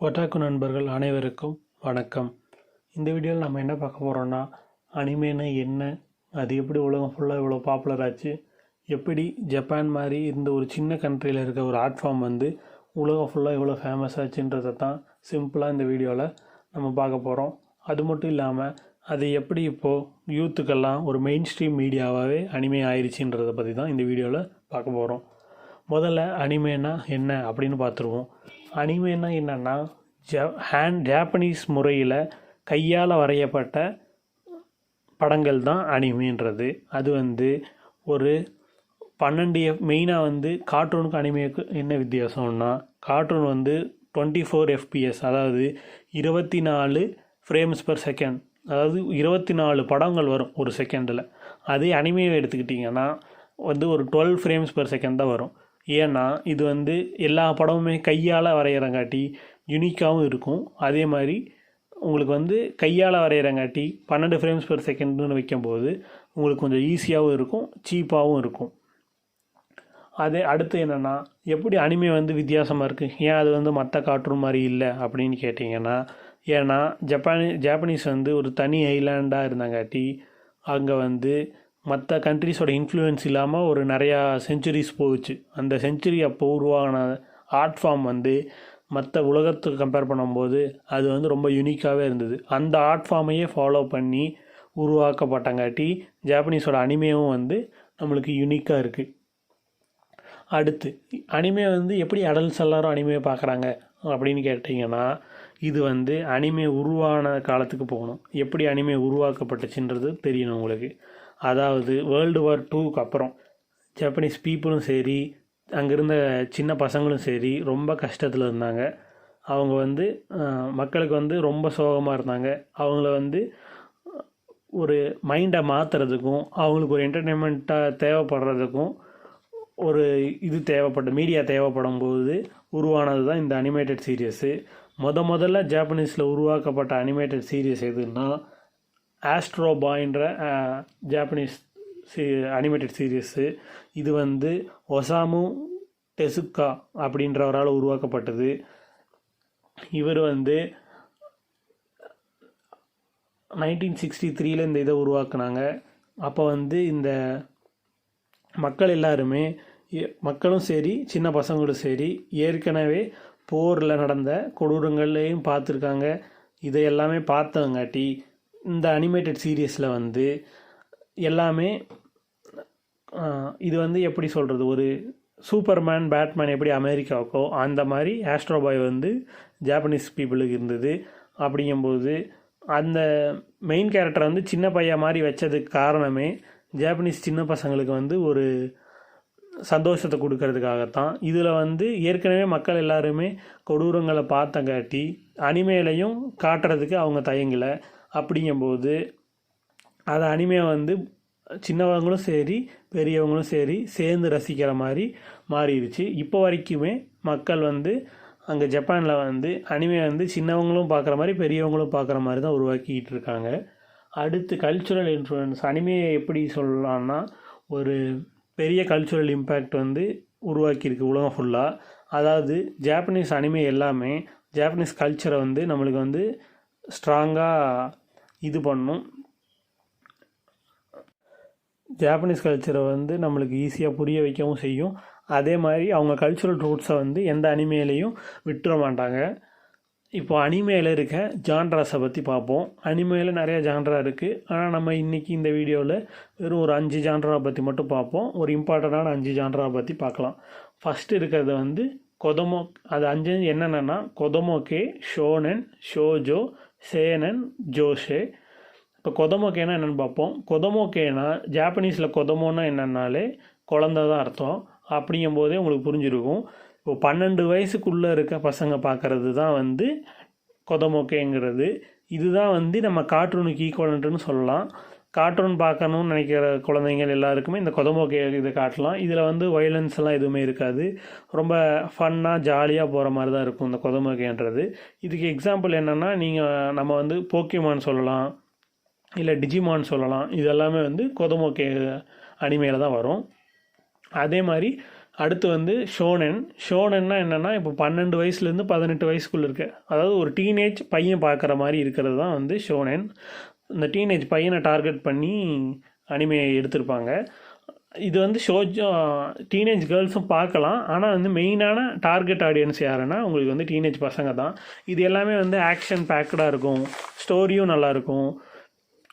ஒட்டாக்கு நண்பர்கள் அனைவருக்கும் வணக்கம். இந்த வீடியோவில் நம்ம என்ன பார்க்க போகிறோன்னா, அனிமேனா என்ன, அது எப்படி உலகம் ஃபுல்லாக இவ்வளோ பாப்புலர் ஆச்சு, எப்படி ஜப்பான் மாதிரி இந்த ஒரு சின்ன கண்ட்ரியில் இருக்க ஒரு ஆர்ட் ஃபார்ம் வந்து உலகம் ஃபுல்லாக இவ்வளோ ஃபேமஸ் ஆச்சுன்றதை தான் சிம்பிளாக இந்த வீடியோவில் நம்ம பார்க்க போகிறோம். அது மட்டும் இல்லாமல் அது எப்படி இப்போது யூத்துக்கெல்லாம் ஒரு மெயின் ஸ்ட்ரீம் மீடியாவாகவே அனிமே ஆயிடுச்சுன்றதை பற்றி தான் இந்த வீடியோவில் பார்க்க போகிறோம். முதல்ல அனிமேனா என்ன அப்படின்னு பார்த்துருவோம். அனிமேனா என்னென்னா ஜாப்பனீஸ் முறையில் கையால் வரையப்பட்ட படங்கள் தான் அனிமேன்றது. அது வந்து ஒரு 12 மெயினாக கார்ட்டூனுக்கு அனிமேக்கு என்ன வித்தியாசம்னா, கார்ட்டூன் 24 FPS, அதாவது 24 ஃப்ரேம்ஸ் பர் செகண்ட், அதாவது 24 படங்கள் வரும் ஒரு செகண்டில். அதே அனிமேவை எடுத்துக்கிட்டிங்கன்னா ஒரு 12 ஃப்ரேம்ஸ் பர் செகண்ட் தான் வரும். ஏன்னா இது எல்லா படமுமே கையால் வரைகிறங்காட்டி யூனிக்காகவும் இருக்கும். அதே மாதிரி உங்களுக்கு கையால் வரைகிறங்காட்டி 12 ஃப்ரேம்ஸ் பர் செகண்ட்னு வைக்கும்போது உங்களுக்கு கொஞ்சம் ஈஸியாகவும் இருக்கும், சீப்பாகவும் இருக்கும். அதே அடுத்து என்னென்னா, எப்படி அனிமே வித்தியாசமாக இருக்குது, ஏன் அது மற்ற கார்ட்டூன் மாதிரி இல்லை அப்படின்னு கேட்டிங்கன்னா, ஏன்னா ஜாப்பனீஸ் ஒரு தனி ஐலாண்டாக இருந்தாங்காட்டி அங்கே மற்ற கண்ட்ரிஸோட இன்ஃப்ளூயன்ஸ் இல்லாமல் ஒரு நிறையா செஞ்சுரிஸ் போச்சு. அந்த செஞ்சுரி அப்போ உருவான ஆர்ட் ஃபார்ம் மற்ற உலகத்துக்கு கம்பேர் பண்ணும்போது அது ரொம்ப யூனிக்காகவே இருந்தது. அந்த ஆர்ட் ஃபார்மையே ஃபாலோ பண்ணி உருவாக்கப்பட்டங்காட்டி ஜாப்பனீஸோட அனிமேவும் நம்மளுக்கு யூனிக்காக இருக்குது. அடுத்து அனிமே எப்படி அடல்ட்ஸ் எல்லாரும் அனிமே பார்க்குறாங்க அப்படின்னு கேட்டிங்கன்னா, இது அனிமே உருவான காலத்துக்கு போகணும். எப்படி அனிமே உருவாக்கப்பட்டுச்சுன்றது தெரியணும் உங்களுக்கு. அதாவது வேர்ல்டு வார் 2க்கு அப்புறம் ஜப்பனீஸ் பீப்புளும் சரி, அங்கே இருந்த சின்ன பசங்களும் சரி ரொம்ப கஷ்டத்தில் இருந்தாங்க. அவங்க மக்களுக்கு ரொம்ப சோகமாக இருந்தாங்க. அவங்கள ஒரு மைண்டை மாற்றுறதுக்கும் அவங்களுக்கு ஒரு என்டர்டெயின்மெண்ட்டாக தேவைப்படுறதுக்கும் ஒரு இது மீடியா தேவைப்படும் போது உருவானது தான் இந்த அனிமேட்டட் சீரியஸு. முதல்ல ஜாப்பனீஸில் உருவாக்கப்பட்ட அனிமேட்டட் சீரியஸ் எதுன்னா ஆஸ்ட்ரோ பாய்ன்ற ஜாப்பனீஸ் அனிமேட்டட் சீரியஸு. இது ஒசாமு டெசுக்கா அப்படின்றவரால் உருவாக்கப்பட்டது. இவர் 1963 இந்த இதை உருவாக்குனாங்க. அப்போ இந்த மக்கள் எல்லாருமே, மக்களும் சரி சின்ன பசங்களும் சரி, ஏற்கனவே போரில் நடந்த கொடூரங்களையும் பார்த்துருக்காங்க. இதை எல்லாமே பார்த்தவங்காட்டி இந்த அனிமேட்டட் சீரியஸில் எல்லாமே இது எப்படி சொல்கிறது, ஒரு சூப்பர்மேன் பேட்மேன் எப்படி அமெரிக்காவுக்கோ அந்த மாதிரி ஆஸ்ட்ரோ பாய் ஜாப்பனீஸ் பீப்புளுக்கு இருந்தது. அப்படிங்கும்போது அந்த மெயின் கேரக்டரை சின்ன பையன் மாதிரி வச்சதுக்கு காரணமே ஜாப்பனீஸ் சின்ன பசங்களுக்கு ஒரு சந்தோஷத்தை கொடுக்கறதுக்காகத்தான். இதில் ஏற்கனவே மக்கள் எல்லாருமே கொடூரங்களை பார்த்தங்காட்டி அனிமேலையும் காட்டுறதுக்கு அவங்க தயங்கலை. அப்படிங்கும்போது அது அனிமே சின்னவங்களும் சரி பெரியவங்களும் சரி சேர்ந்து ரசிக்கிற மாதிரி மாறிடுச்சு. இப்போ வரைக்குமே மக்கள் அங்கே ஜப்பானில் அனிமே சின்னவங்களும் பார்க்குற மாதிரி பெரியவங்களும் பார்க்குற மாதிரி தான் உருவாக்கிட்டு இருக்காங்க. அடுத்து கல்ச்சுரல் இன்ஃப்ளூயன்ஸ். அனிமையை எப்படி சொல்லலான்னா, ஒரு பெரிய கல்ச்சுரல் இம்பேக்ட் உருவாக்கியிருக்கு உலகம் ஃபுல்லாக. அதாவது ஜாப்பனீஸ் அனிமே எல்லாமே ஜாப்பனீஸ் கல்ச்சரை நம்மளுக்கு ஸ்ட்ராங்காக இது பண்ணும். ஜாப்பனீஸ் கல்ச்சரை நம்மளுக்கு ஈஸியாக புரிய வைக்கவும் செய்யும். அதே மாதிரி அவங்க கல்ச்சுரல் ரூட்ஸை எந்த அனிமேலையும் விட்டுற மாட்டாங்க. இப்போ அனிமேல இருக்க ஜான்ராஸை பற்றி பார்ப்போம். அனிமேல நிறையா ஜான்ரா இருக்குது. ஆனால் நம்ம இன்றைக்கி இந்த வீடியோவில் வெறும் ஒரு 5 ஜான்ரா பற்றி மட்டும் பார்ப்போம். ஒரு இம்பார்ட்டண்டான 5 ஜான்ரா பற்றி பார்க்கலாம். ஃபஸ்ட்டு இருக்கிறது கொதமோ. அது 5 என்னென்னா கொதமோகே, ஷோனன், ஷோஜோ, சேனன், ஜோஷே. இப்போ கொதமோகேனா என்னென்னு பார்ப்போம். கொதமோகேனா ஜாப்பனீஸில் கொதமோன்னா என்னன்னாலே குழந்தை தான் அர்த்தம். அப்படிங்கும்போதே உங்களுக்கு புரிஞ்சிருக்கும். இப்போ 12 வயசுக்குள்ளே இருக்க பசங்க பார்க்குறது தான் கொதமோகேங்கிறது. இதுதான் நம்ம கார்ட்டூனுக்கு ஈக்குவலன்ட்டுன்னு சொல்லலாம். கார்ட்டூன் பார்க்கணுன்னு நினைக்கிற குழந்தைங்கள் எல்லாருக்குமே இந்த கொதமோகே இதை காட்டலாம். இதில் வயலன்ஸ் எல்லாம் எதுவுமே இருக்காது. ரொம்ப ஃபன்னாக ஜாலியாக போகிற மாதிரி தான் இருக்கும் இந்த கொதமோகேன்றது. இதுக்கு எக்ஸாம்பிள் என்னென்னா, நம்ம போக்கிமான் சொல்லலாம், இல்லை டிஜிமான் சொல்லலாம். இதெல்லாமே கொதமோகே அனிமேல தான் வரும். அதே மாதிரி அடுத்து வந்து ஷோனென். ஷோனென்னா என்னென்னா இப்போ 12 வயசுலேருந்து 18 வயசுக்குள்ளே இருக்க, அதாவது ஒரு டீனேஜ் பையன் பார்க்குற மாதிரி இருக்கிறது தான் வந்து ஷோனென். இந்த டீனேஜ் பையனை டார்கெட் பண்ணி அனிமே எடுத்திருப்பாங்க. இது வந்து டீனேஜ் கேர்ள்ஸும் பார்க்கலாம், ஆனால் வந்து மெயினான டார்கெட் ஆடியன்ஸ் யாருன்னா உங்களுக்கு வந்து டீனேஜ் பசங்க தான். இது எல்லாமே வந்து ஆக்ஷன் பேக்கடாக இருக்கும், ஸ்டோரியும் நல்லாயிருக்கும்,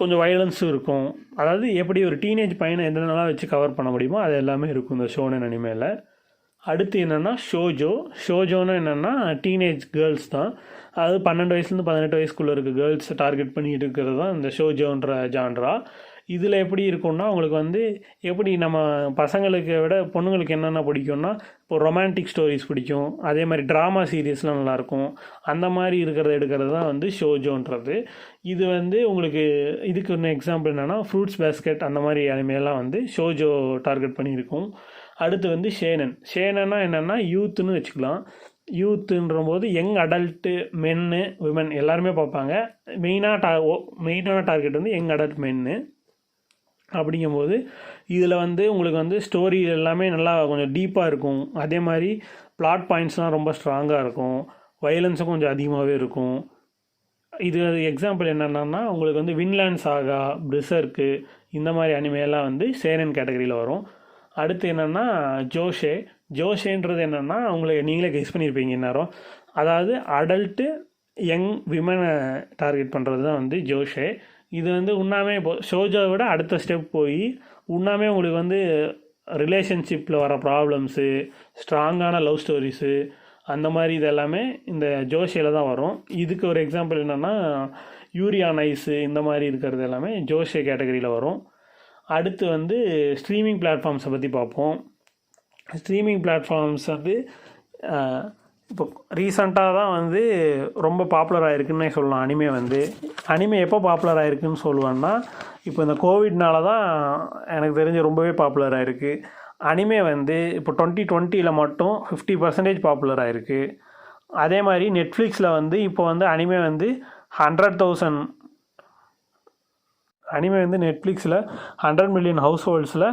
கொஞ்சம் வயலன்ஸும் இருக்கும். அதாவது எப்படி ஒரு டீனேஜ் பையனை என்னென்னலாம் வச்சு கவர் பண்ண முடியுமோ அது எல்லாமே இருக்கும் இந்த ஷோனென் அனிமேல. அடுத்து என்னென்னா ஷோஜோன்னு என்னென்னா டீனேஜ் கேர்ள்ஸ் தான். அதாவது 12 வயசுலேருந்து 18 வயசுக்குள்ளே இருக்க கேர்ள்ஸ் டார்கெட் பண்ணிட்டு இருக்கிறது தான் இந்த ஷோஜோன்ற ஜான்ரா. இதில் எப்படி இருக்கும்னா உங்களுக்கு வந்து எப்படி நம்ம பசங்களுக்கு விட பொண்ணுங்களுக்கு என்னென்ன பிடிக்கும்னா இப்போ ரொமான்டிக் ஸ்டோரிஸ் பிடிக்கும், அதே மாதிரி ட்ராமா சீரியஸ்லாம் நல்லாயிருக்கும். அந்த மாதிரி எடுக்கிறது தான் வந்து ஷோஜோன்றது. இது வந்து உங்களுக்கு இதுக்கு ஒன்று எக்ஸாம்பிள் என்னென்னா ஃப்ரூட்ஸ் பேஸ்கெட் அந்த மாதிரி அனிமேலாம் வந்து ஷோஜோ டார்கெட் பண்ணியிருக்கும். அடுத்து வந்து ஷேனன்னா என்னென்னா யூத்துன்னு வச்சுக்கலாம். யூத்துன்ற போது யங் அடல்ட்டு மென்னு விமன் எல்லாருமே பார்ப்பாங்க. மெயினான டார்கெட் வந்து யங் அடல்ட் மென்னு. அப்படிங்கும்போது இதில் வந்து உங்களுக்கு வந்து ஸ்டோரி எல்லாமே நல்லா கொஞ்சம் டீப்பாக இருக்கும். அதே மாதிரி பிளாட் பாயிண்ட்ஸ்லாம் ரொம்ப ஸ்ட்ராங்காக இருக்கும், வயலன்ஸும் கொஞ்சம் அதிகமாகவே இருக்கும். இது எக்ஸாம்பிள் என்னென்னா உங்களுக்கு வந்து வின்லேண்ட் சாகா, பிரிசர்க்கு இந்த மாதிரி அனிமையெல்லாம் வந்து ஷேனன் கேட்டகரியில் வரும். அடுத்து என்னென்னா ஜோஷேன்றது என்னென்னா உங்களுக்கு நீங்களே கெஸ் பண்ணியிருப்பீங்க இந்நேரம். அதாவது அடல்ட்டு யங் விமனை டார்கெட் பண்ணுறது தான் வந்து ஜோஷே. இது வந்து உண்ணாமே இப்போ ஷோஜோவை விட அடுத்த ஸ்டெப் போய் உண்ணாமே உங்களுக்கு வந்து ரிலேஷன்ஷிப்பில் வர ப்ராப்ளம்ஸு, ஸ்ட்ராங்கான லவ் ஸ்டோரிஸு அந்த மாதிரி இது எல்லாமே இந்த ஜோஷேல தான் வரும். இதுக்கு ஒரு எக்ஸாம்பிள் என்னென்னா யூரியா நைஸு இந்த மாதிரி இருக்கிறது எல்லாமே ஜோஷே கேட்டகரியில் வரும். அடுத்து வந்து ஸ்ட்ரீமிங் பிளாட்ஃபார்ம்ஸை பற்றி பார்ப்போம். ஸ்ட்ரீமிங் பிளாட்ஃபார்ம்ஸ் வந்து இப்போ ரீசண்டாக தான் வந்து ரொம்ப பாப்புலர் ஆகிருக்குன்னே சொல்லலாம். அனிமே எப்போ பாப்புலர் ஆகிருக்குன்னு சொல்லுவேன்னா இப்போ இந்த கோவிட்னால தான் எனக்கு தெரிஞ்சு ரொம்பவே பாப்புலர் ஆகிருக்கு. அனிமே வந்து இப்போ 2020 மட்டும் 50% பாப்புலர் ஆகிருக்கு. அதே மாதிரி நெட்ஃப்ளிக்ஸில் வந்து இப்போ வந்து அனிமே வந்து 100,000 அனிமே வந்து நெட்ஃப்ளிக்ஸில் 100 மில்லியன் ஹவுஸ் ஹோல்ட்ஸில்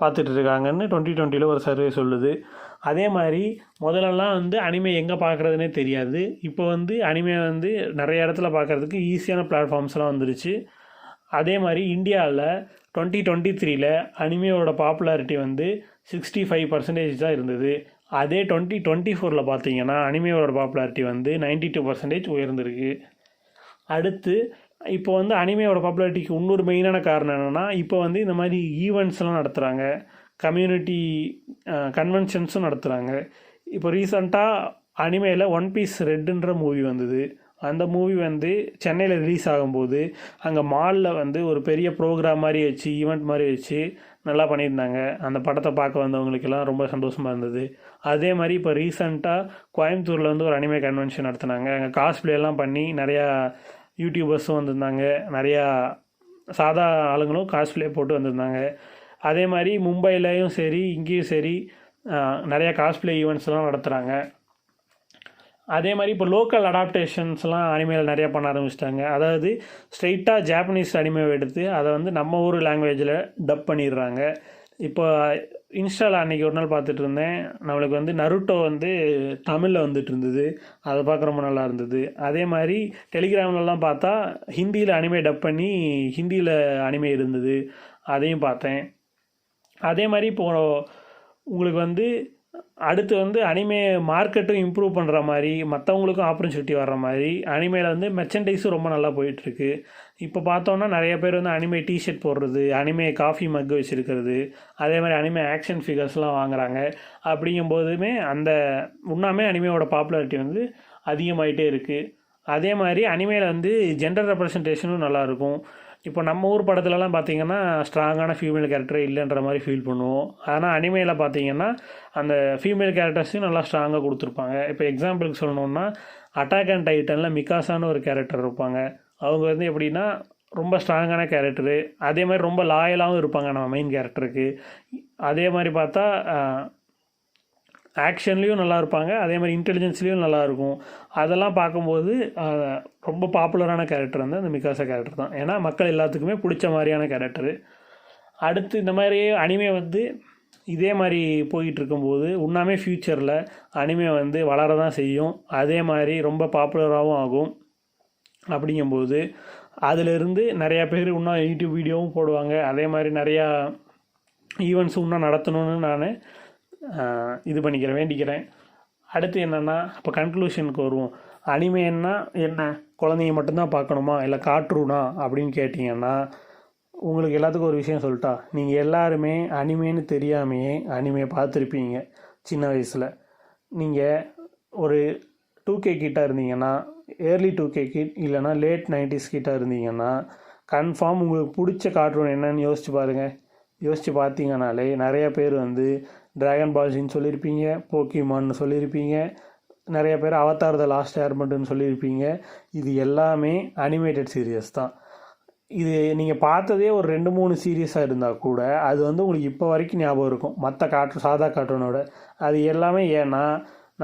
பார்த்துட்டு இருக்காங்கன்னு 2020 ஒரு சர்வே சொல்லுது. அதே மாதிரி முதல்லலாம் வந்து அனிமே எங்கே பார்க்குறதுனே தெரியாது. இப்போ வந்து அனிமே வந்து நிறைய இடத்துல பார்க்குறதுக்கு ஈஸியான பிளாட்ஃபார்ம்ஸ்லாம் வந்துருச்சு. அதே மாதிரி இந்தியாவில் 2023 அனிமையோட பாப்புலாரிட்டி வந்து 65% தான் இருந்தது. அதே 2024 பார்த்தீங்கன்னா அனிமையோட பாப்புலாரிட்டி வந்து 92% உயர்ந்திருக்கு. அடுத்து இப்போ வந்து அனிமையோட பாப்புலாரிட்டிக்கு இன்னொரு மெயினான காரணம் என்னென்னா இப்போ வந்து இந்த மாதிரி ஈவெண்ட்ஸ்லாம் நடத்துகிறாங்க, கம்யூனிட்டி கன்வென்ஷன்ஸும் நடத்துகிறாங்க. இப்போ ரீசண்டாக அனிமேயில் ஒன் பீஸ் ரெட்டுன்ற மூவி வந்தது. அந்த மூவி வந்து சென்னையில் ரிலீஸ் ஆகும்போது அங்கே மாலில் வந்து ஒரு பெரிய ப்ரோக்ராம் மாதிரி வச்சு ஈவெண்ட் மாதிரி வச்சு நல்லா பண்ணியிருந்தாங்க. அந்த படத்தை பார்க்க வந்தவங்களுக்கெல்லாம் ரொம்ப சந்தோஷமாக இருந்தது. அதே மாதிரி இப்போ ரீசண்டாக கோயம்புத்தூரில் வந்து ஒரு அனிமே கன்வென்ஷன் நடத்துனாங்க. அங்கே காஸ்பிளேலாம் பண்ணி நிறையா யூடியூபர்ஸும் வந்திருந்தாங்க, நிறையா சாதா ஆளுங்களும் காஸ்பிளே போட்டு வந்திருந்தாங்க. அதே மாதிரி மும்பையிலையும் சரி இங்கேயும் சரி நிறையா காஸ்பிளே ஈவெண்ட்ஸ்லாம் நடத்துகிறாங்க. அதே மாதிரி இப்போ லோக்கல் அடாப்டேஷன்ஸ்லாம் அனிமேயில் நிறையா பண்ண ஆரம்பிச்சிட்டாங்க. அதாவது ஸ்ட்ரெயிட்டாக ஜாப்பனீஸ் அனிமேவை எடுத்து அதை வந்து நம்ம ஊர் லாங்குவேஜில் டப் பண்ணிடுறாங்க. இப்போ இன்ஸ்டாவில் அன்றைக்கி ஒரு நாள் பார்த்துட்டு இருந்தேன், நம்மளுக்கு வந்து நருட்டோ வந்து தமிழில் வந்துட்டு இருந்தது. அதை பார்க்க ரொம்ப நல்லா இருந்தது. அதே மாதிரி டெலிகிராம்லலாம் பார்த்தா ஹிந்தியில் அனிமே டப் பண்ணி ஹிந்தியில் அனிமே இருந்தது, அதையும் பார்த்தேன். அதே மாதிரி இப்போது உங்களுக்கு வந்து அடுத்து வந்து அனிமே மார்க்கெட்டும் இம்ப்ரூவ் பண்ணுற மாதிரி மற்றவங்களுக்கும் ஆப்பர்ச்சுனிட்டி வர்ற மாதிரி அனிமேயில் வந்து மெர்ச்சன்டைஸும் ரொம்ப நல்லா போயிட்டுருக்கு. இப்போ பார்த்தோன்னா நிறைய பேர் வந்து அனிமே டிஷர்ட் போடுறது, அனிமே காஃபி மக்கு வச்சுருக்கிறது, அதே மாதிரி அனிமே ஆக்ஷன் ஃபிகர்ஸ்லாம் வாங்குகிறாங்க. அப்படிங்கும்போதுமே அந்த உண்ணாமே அனிமையோட பாப்புலாரிட்டி வந்து அதிகமாகிட்டே இருக்குது. அதே மாதிரி அனிமேயில் வந்து ஜெண்டர் ரெப்ரசன்டேஷனும் நல்லாயிருக்கும். இப்போ நம்ம ஊர் படத்துலலாம் பார்த்திங்கன்னா ஸ்ட்ராங்கான ஃபீமேல் கேரக்டரே இல்லைன்ற மாதிரி ஃபீல் பண்ணுவோம். ஆனால் அனிமேயில் பார்த்திங்கன்னா அந்த ஃபீமேல் கேரக்டர்ஸையும் நல்லா ஸ்ட்ராங்காக கொடுத்துருப்பாங்க. இப்போ எக்ஸாம்பிளுக்கு சொல்லணுன்னா அட்டாக் அண்ட் டைட்டனில் மிகாசான்னு ஒரு கேரக்டர் இருப்பாங்க. அவங்க வந்து எப்படின்னா ரொம்ப ஸ்ட்ராங்கான கேரக்டரு, அதே மாதிரி ரொம்ப லாயலாகவும் இருப்பாங்க நம்ம மெயின் கேரக்டருக்கு. அதே மாதிரி பார்த்தா ஆக்ஷன்லேயும் நல்லா இருப்பாங்க, அதே மாதிரி இன்டெலிஜென்ஸ்லேயும் நல்லாயிருக்கும். அதெல்லாம் பார்க்கும்போது ரொம்ப பாப்புலரான கேரக்டர் வந்து அந்த மிகாசா கேரக்டர் தான். ஏன்னா மக்கள் எல்லாத்துக்குமே பிடிச்ச மாதிரியான கேரக்டரு. அடுத்து இந்த மாதிரி அனிமே வந்து இதே மாதிரி போயிட்டு இருக்கும்போது இன்னுமே ஃப்யூச்சரில் அனிமே வந்து வளர தான் செய்யும், அதே மாதிரி ரொம்ப பாப்புலராகவும் ஆகும். அப்படிங்கும்போது அதிலிருந்து நிறையா பேர் இன்னும் யூடியூப் வீடியோவும் போடுவாங்க, அதே மாதிரி நிறையா ஈவெண்ட்ஸும் இன்னும் நடத்தணும்னு நான் இது பண்ணிக்கிறேன், வேண்டிக்கிறேன். அடுத்து என்னென்னா, இப்போ கன்க்ளூஷனுக்கு வருவோம். அனிமேன்னா என்ன, குழந்தைங்க மட்டும்தான் பார்க்கணுமா இல்லை கார்ட்டூனா அப்படின்னு கேட்டிங்கன்னா, உங்களுக்கு எல்லாத்துக்கும் ஒரு விஷயம் சொல்லிட்டா, நீங்கள் எல்லாருமே அனிமேன்னு தெரியாமையே அனிமே பார்த்துருப்பீங்க சின்ன வயசில். நீங்கள் ஒரு 2K கிட்ட இருந்தீங்கன்னா, ஏர்லி 2K கிட் இல்லைனா லேட் 90s கிட்ட இருந்தீங்கன்னா, கன்ஃபார்ம் உங்களுக்கு பிடிச்ச கார்ட்டூன் என்னன்னு யோசிச்சு பாருங்கள். யோசித்து பார்த்தீங்கனாலே நிறைய பேர் வந்து ட்ராகன் பால்ஸின்னு சொல்லியிருப்பீங்க, போக்கிமான்னு சொல்லியிருப்பீங்க, நிறைய பேர் அவதார் த லாஸ்ட் ஏர்பெண்டர்னு சொல்லியிருப்பீங்க. இது எல்லாமே அனிமேட்டட் சீரியஸ் தான். இது நீங்கள் பார்த்ததே ஒரு 2-3 சீரியஸாக இருந்தால் கூட அது வந்து உங்களுக்கு இப்போ வரைக்கும் ஞாபகம் இருக்கும் மற்ற சாதா கார்ட்டூனோட. அது எல்லாமே ஏன்னா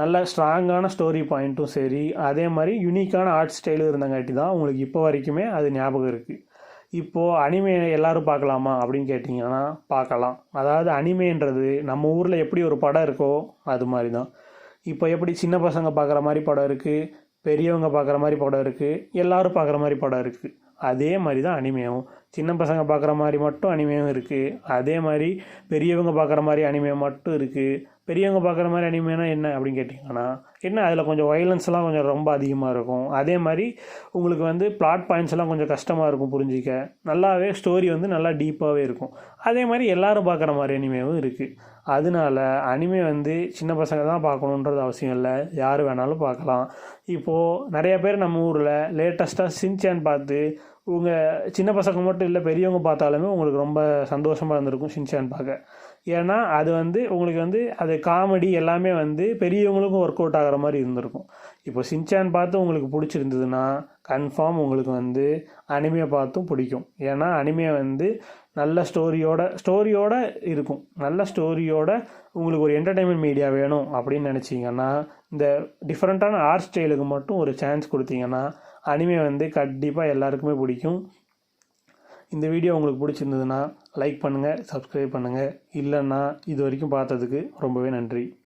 நல்ல ஸ்ட்ராங்கான ஸ்டோரி பாயிண்ட்டும் சரி, அதே மாதிரி யூனிக்கான ஆர்ட் ஸ்டைலும் இருந்தங்காட்டி தான் உங்களுக்கு இப்போ வரைக்குமே அது ஞாபகம் இருக்குது. இப்போது அனிமே எல்லோரும் பார்க்கலாமா அப்படின்னு கேட்டிங்கன்னா பார்க்கலாம். அதாவது அனிமேன்றது நம்ம ஊரில் எப்படி ஒரு படம் இருக்கோ அது மாதிரி தான். இப்போ எப்படி சின்ன பசங்க பார்க்குற மாதிரி படம் இருக்குது, பெரியவங்க பார்க்குற மாதிரி படம் இருக்குது, எல்லோரும் பார்க்குற மாதிரி படம் இருக்குது. அதே மாதிரி தான் அனிமேவும். சின்ன பசங்க பார்க்குற மாதிரி மட்டும் அனிமேவும் இருக்குது, அதே மாதிரி பெரியவங்க பார்க்குற மாதிரி அனிமே மட்டும் இருக்குது. பெரியவங்க பார்க்குற மாதிரி அனிமேனா என்ன அப்படின்னு கேட்டிங்கன்னா, என்ன அதில் கொஞ்சம் வைலன்ஸ்லாம் கொஞ்சம் ரொம்ப அதிகமாக இருக்கும். அதே மாதிரி உங்களுக்கு வந்து பிளாட் பாயிண்ட்ஸ்லாம் கொஞ்சம் கஷ்டமாக இருக்கும் புரிஞ்சிக்க. நல்லாவே ஸ்டோரி வந்து நல்லா டீப்பாகவே இருக்கும். அதே மாதிரி எல்லோரும் பார்க்குற மாதிரி அனிமேவும் இருக்குது. அதனால அனிமே வந்து சின்ன பசங்க தான் பார்க்கணுன்றது அவசியம் இல்லை, யார் வேணாலும் பார்க்கலாம். இப்போது நிறைய பேர் நம்ம ஊரில் லேட்டஸ்ட்டாக சின்சான் பார்த்து உங்கள் சின்ன பசங்க மட்டும் இல்லை பெரியவங்க பார்த்தாலுமே உங்களுக்கு ரொம்ப சந்தோஷமாக இருந்திருக்கும் சின்சான் பார்க்க. ஏன்னா அது வந்து உங்களுக்கு வந்து அது காமெடி எல்லாமே வந்து பெரியவங்களுக்கும் ஒர்க் அவுட் ஆகிற மாதிரி இருந்திருக்கும். இப்போ சின்சான் பார்த்து உங்களுக்கு பிடிச்சிருந்ததுன்னா கன்ஃபார்ம் உங்களுக்கு வந்து அனிமே பார்த்தும் பிடிக்கும். ஏன்னா அனிமே வந்து நல்ல ஸ்டோரியோட இருக்கும். நல்ல ஸ்டோரியோட உங்களுக்கு ஒரு என்டர்டெயின்மெண்ட் மீடியா வேணும் அப்படின்னு நினச்சிங்கன்னா, இந்த டிஃப்ரெண்ட்டான ஆர்ட் ஸ்டைலுக்கு மட்டும் ஒரு சான்ஸ் கொடுத்தீங்கன்னா அனிமே வந்து கண்டிப்பாக எல்லாருக்குமே பிடிக்கும். இந்த வீடியோ உங்களுக்கு பிடிச்சிருந்ததுன்னா லைக் பண்ணுங்கள், சப்ஸ்கிரைப் பண்ணுங்கள். இல்லைன்னா இது வரைக்கும் பார்த்ததுக்கு ரொம்பவே நன்றி.